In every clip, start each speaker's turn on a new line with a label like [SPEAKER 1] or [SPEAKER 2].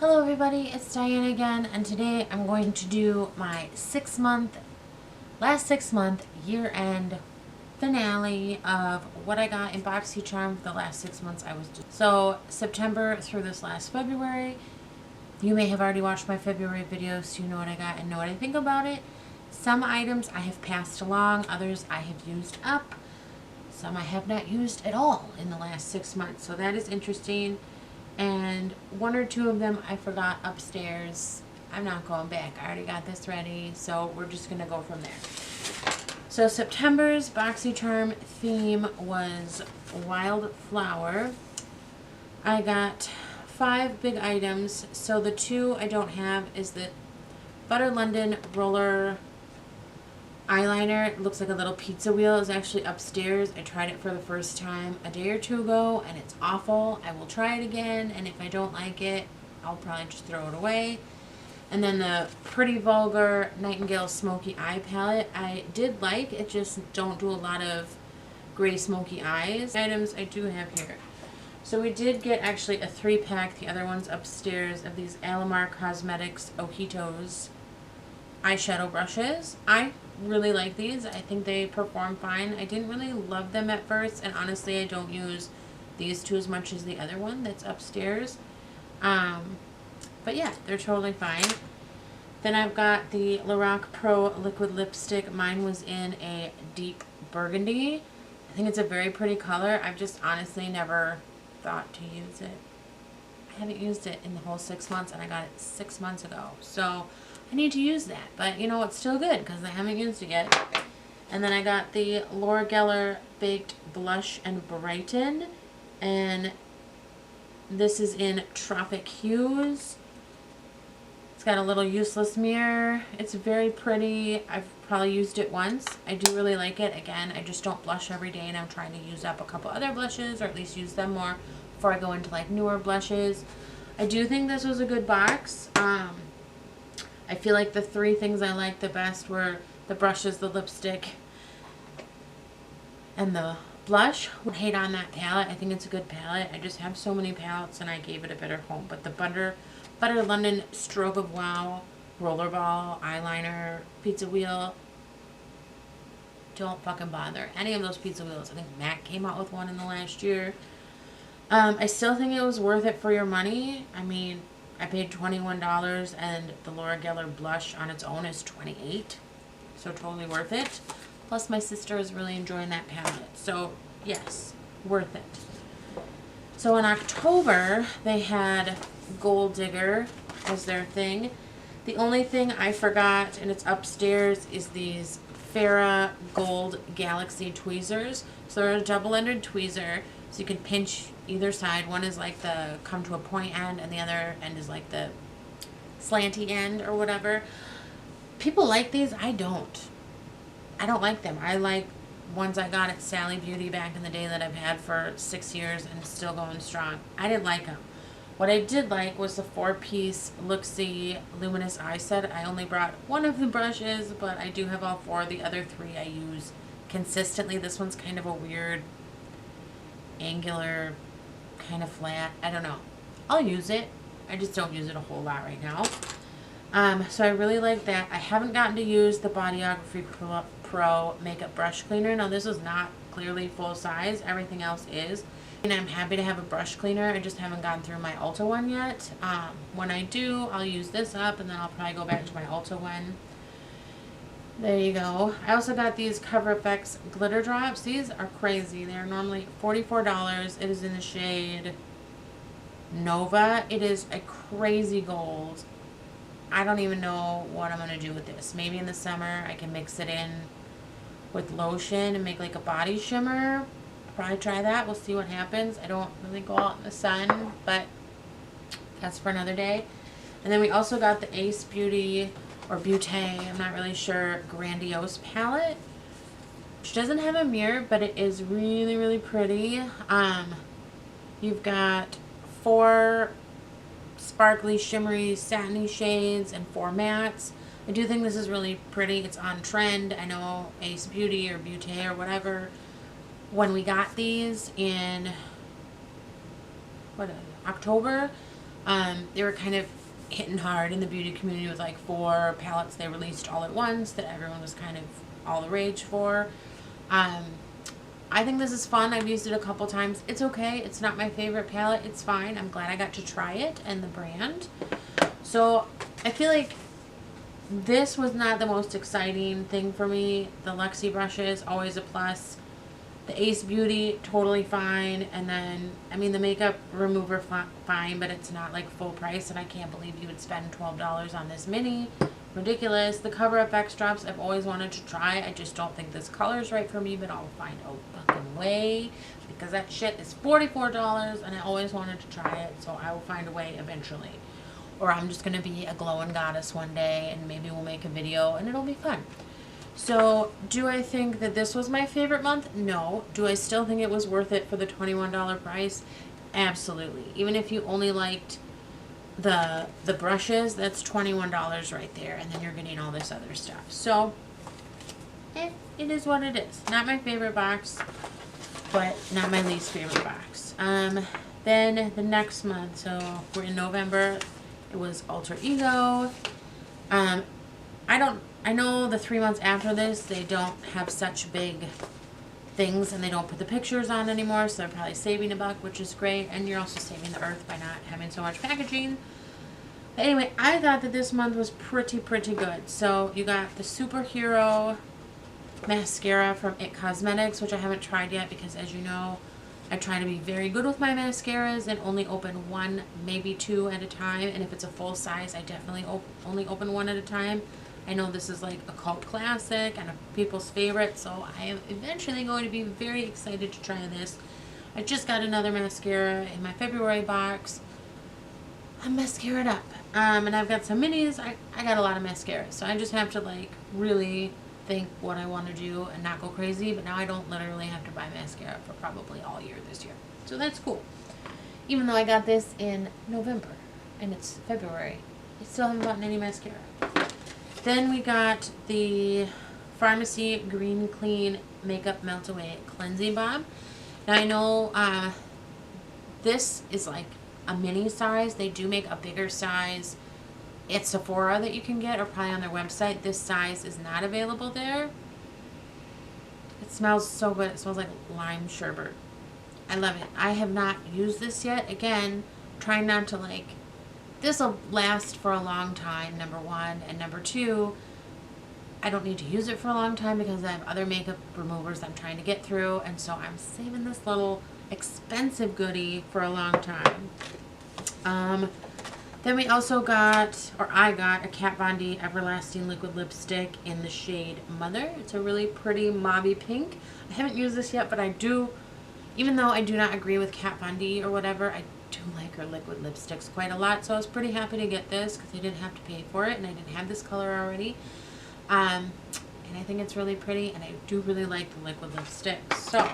[SPEAKER 1] Hello everybody, it's Diane again, and today I'm going to do my last 6 month year-end finale of what I got in BoxyCharm for the last 6 months I was doing. So September through this last February. You may have already watched my February video, so you know what I got and know what I think about it. Some items I have passed along, others I have used up. Some I have not used at all in the last 6 months, so that is interesting. And one or two of them I forgot upstairs. I'm not going back. I already got this ready, so we're just going to go from there. So September's BoxyCharm theme was Wildflower. I got 5 big items. So the 2 I don't have is the Butter London Roller eyeliner. It looks like a little pizza wheel. It's actually upstairs. I tried it for the first time a day or 2 ago and it's awful. I will try it again, and if I don't like it, I'll probably just throw it away. And then the Pretty Vulgar Nightingale Smoky Eye Palette. I did like it, just don't do a lot of gray smoky eyes. Items I do have here. So we did get actually a 3-pack, the other one's upstairs, of these Alamar Cosmetics Ojitos eyeshadow brushes. I really like these. I think they perform fine. I didn't really love them at first, and honestly I don't use these 2 as much as the other one that's upstairs. But yeah, they're totally fine. Then I've got the Lorac Pro liquid lipstick. Mine was in a deep burgundy. I think it's a very pretty color. I've just honestly never thought to use it. I haven't used it in the whole 6 months, and I got it 6 months ago, so I need to use that. But you know, it's still good because I haven't used it yet. And then I got the Laura Geller Baked Blush and Brighten, and this is in Tropic Hues. It's got a little useless mirror. It's very pretty. I've probably used it once. I do really like it. Again, I just don't blush every day, and I'm trying to use up a couple other blushes, or at least use them more before I go into like newer blushes. I do think this was a good box. I feel like the 3 things I liked the best were the brushes, the lipstick, and the blush. I hate on that palette. I think it's a good palette. I just have so many palettes, and I gave it a better home. But the Butter London Stroke of Wow Rollerball eyeliner pizza wheel, don't fucking bother. Any of those pizza wheels. I think MAC came out with one in the last year. I still think it was worth it for your money. I mean, I paid $21, and the Laura Geller blush on its own is $28, so totally worth it. Plus my sister is really enjoying that palette, so yes, worth it. So in October they had Gold Digger as their thing. The only thing I forgot, and it's upstairs, is these Farrah Gold Galaxy tweezers. So they're a double-ended tweezer, so you can pinch either side. One is like the come to a point end, and the other end is like the slanty end or whatever. People like these. I don't like them. I like ones I got at Sally Beauty back in the day that I've had for 6 years and still going strong. I didn't like them. What I did like was the 4-piece Look-See Luminous Eye Set. I only brought one of the brushes, but I do have all 4. The other 3 I use consistently. This one's kind of a weird angular, kind of flat. I don't know. I'll use it. I just don't use it a whole lot right now. So I really like that. I haven't gotten to use the Bodyography Pro Makeup Brush Cleaner. Now this is not clearly full size. Everything else is. And I'm happy to have a brush cleaner. I just haven't gone through my Ulta one yet. When I do, I'll use this up, and then I'll probably go back to my Ulta one. There you go. I also got these Cover FX glitter drops. These are crazy. They're normally $44. It is in the shade Nova. It is a crazy gold. I don't even know what I'm going to do with this. Maybe in the summer I can mix it in with lotion and make like a body shimmer. Probably try that. We'll see what happens. I don't really go out in the sun, but that's for another day. And then we also got the Ace Beauty or Beauté, I'm not really sure, Grandiose palette, which doesn't have a mirror, but it is really, really pretty. You've got 4 sparkly, shimmery, satiny shades and 4 mattes. I do think this is really pretty. It's on trend. I know Ace Beauty or Beauté or whatever, when we got these in October, They were kind of hitting hard in the beauty community with like 4 palettes they released all at once that everyone was kind of all the rage for. I think this is fun. I've used it a couple times. It's okay. It's not my favorite palette. It's fine. I'm glad I got to try it and the brand. So I feel like this was not the most exciting thing for me. The Luxie brushes, always a plus. The Ace Beauty, totally fine. And then, I mean, the makeup remover, fine, but it's not like full price. And I can't believe you would spend $12 on this mini. Ridiculous. The Cover FX drops, I've always wanted to try. I just don't think this color is right for me, but I'll find a fucking way because that shit is $44 and I always wanted to try it, so I will find a way eventually. Or I'm just going to be a glowing goddess one day and maybe we'll make a video and it'll be fun. So, do I think that this was my favorite month? No. Do I still think it was worth it for the $21 price? Absolutely. Even if you only liked the brushes, that's $21 right there, and then you're getting all this other stuff. So it is what it is. Not my favorite box, but not my least favorite box. Then the next month, so we're in November, it was Alter Ego. I know the 3 months after this they don't have such big things and they don't put the pictures on anymore, so they're probably saving $1, which is great, and you're also saving the earth by not having so much packaging. But anyway, I thought that this month was pretty good. So you got the Superhero mascara from IT Cosmetics, which I haven't tried yet because, as you know, I try to be very good with my mascaras and only open 1, maybe 2 at a time, and if it's a full size I definitely only open 1 at a time. I know this is like a cult classic and people's favorite, so I am eventually going to be very excited to try this. I just got another mascara in my February box. I'm mascaraed up. And I've got some minis. I got a lot of mascaras, so I just have to like really think what I want to do and not go crazy. But now I don't literally have to buy mascara for probably all year this year. So that's cool. Even though I got this in November and it's February, I still haven't bought any mascara. Then we got the Pharmacy Green Clean Makeup Melt Away Cleansing Balm. Now I know this is like a mini size. They do make a bigger size at Sephora that you can get, or probably on their website. This size is not available there. It smells so good. It smells like lime sherbet. I love it. I have not used this yet. Again, trying not to like, this will last for a long time, number 1, and number 2, I don't need to use it for a long time because I have other makeup removers I'm trying to get through, and so I'm saving this little expensive goodie for a long time. Then we also got, or I got, a Kat Von D Everlasting Liquid Lipstick in the shade Mother. It's a really pretty mauvey pink. I haven't used this yet, but I do, even though I do not agree with Kat Von D or whatever, I do like her liquid lipsticks quite a lot, so I was pretty happy to get this because I didn't have to pay for it and I didn't have this color already. And I think it's really pretty, and I do really like the liquid lipstick. So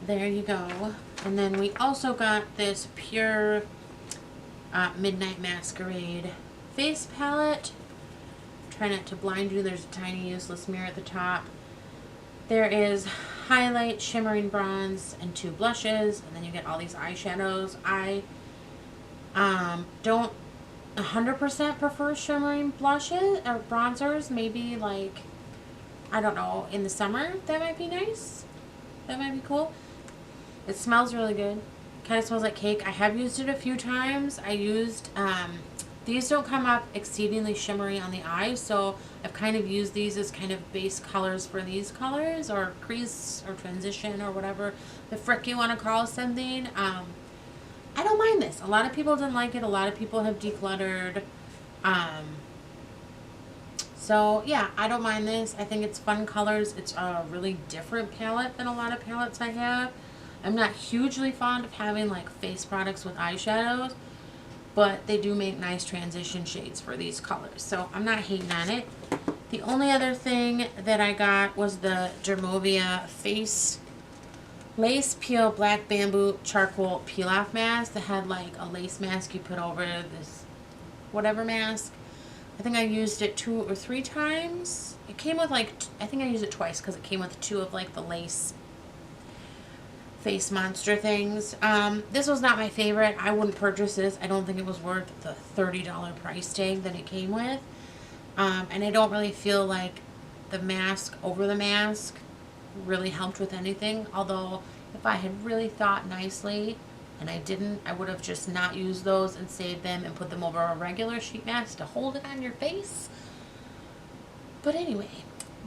[SPEAKER 1] there you go. And then we also got this Pure Midnight Masquerade face palette. Try not to blind you. There's a tiny useless mirror at the top. There is highlight, shimmering bronze, and 2 blushes, and then you get all these eyeshadows. I don't 100% prefer shimmering blushes or bronzers. Maybe like, I don't know, in the summer that might be nice. That might be cool. It smells really good. Kind of smells like cake. I have used it a few times. I used these don't come up exceedingly shimmery on the eye, so I've kind of used these as kind of base colors for these colors, or crease or transition or whatever the frick you want to call something. I don't mind this. A lot of people didn't like it. A lot of people have decluttered. So yeah, I don't mind this. I think it's fun colors. It's a really different palette than a lot of palettes I have. I'm not hugely fond of having like face products with eyeshadows, but they do make nice transition shades for these colors, so I'm not hating on it. The only other thing that I got was the Dermovia Face Lace Peel Black Bamboo Charcoal Peel Off Mask that had like a lace mask you put over this whatever mask. I think I used it 2 or 3 times. It came with like, I think I used it twice because it came with 2 of like the lace face monster things. This was not my favorite. I wouldn't purchase this. I don't think it was worth the $30 price tag that it came with. And I don't really feel like the mask over the mask really helped with anything. Although if I had really thought nicely, and I didn't, I would have just not used those and saved them and put them over a regular sheet mask to hold it on your face. But anyway,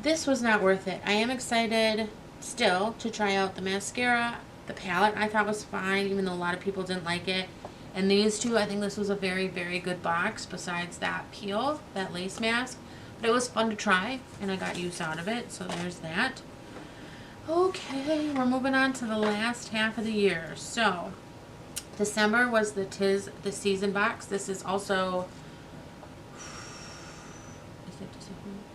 [SPEAKER 1] this was not worth it. I am excited still to try out the mascara. The palette I thought was fine, even though a lot of people didn't like it. And these two, I think this was a very, very good box besides that peel, that lace mask. But it was fun to try, and I got use out of it, so there's that. Okay, we're moving on to the last half of the year. So, December was the 'Tis the Season box. This is also...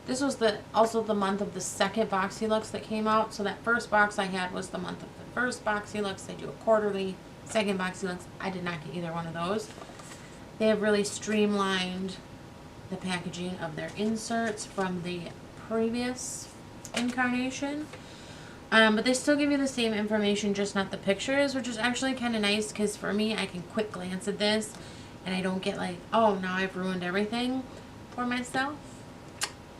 [SPEAKER 1] This was also the month of the second BoxyLuxe that came out. So that first box I had was the month of the first BoxyLuxe. They do a quarterly. Second BoxyLuxe, I did not get either one of those. They have really streamlined the packaging of their inserts from the previous incarnation. But they still give you the same information, just not the pictures, which is actually kind of nice because for me, I can quick glance at this and I don't get like, oh, now I've ruined everything for myself.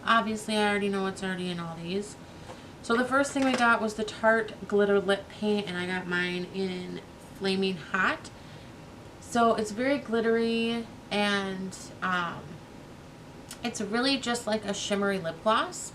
[SPEAKER 1] Obviously, I already know what's already in all these. So the first thing we got was the Tarte Glitter Lip Paint, and I got mine in Flaming Hot. So it's very glittery, and it's really just like a shimmery lip gloss.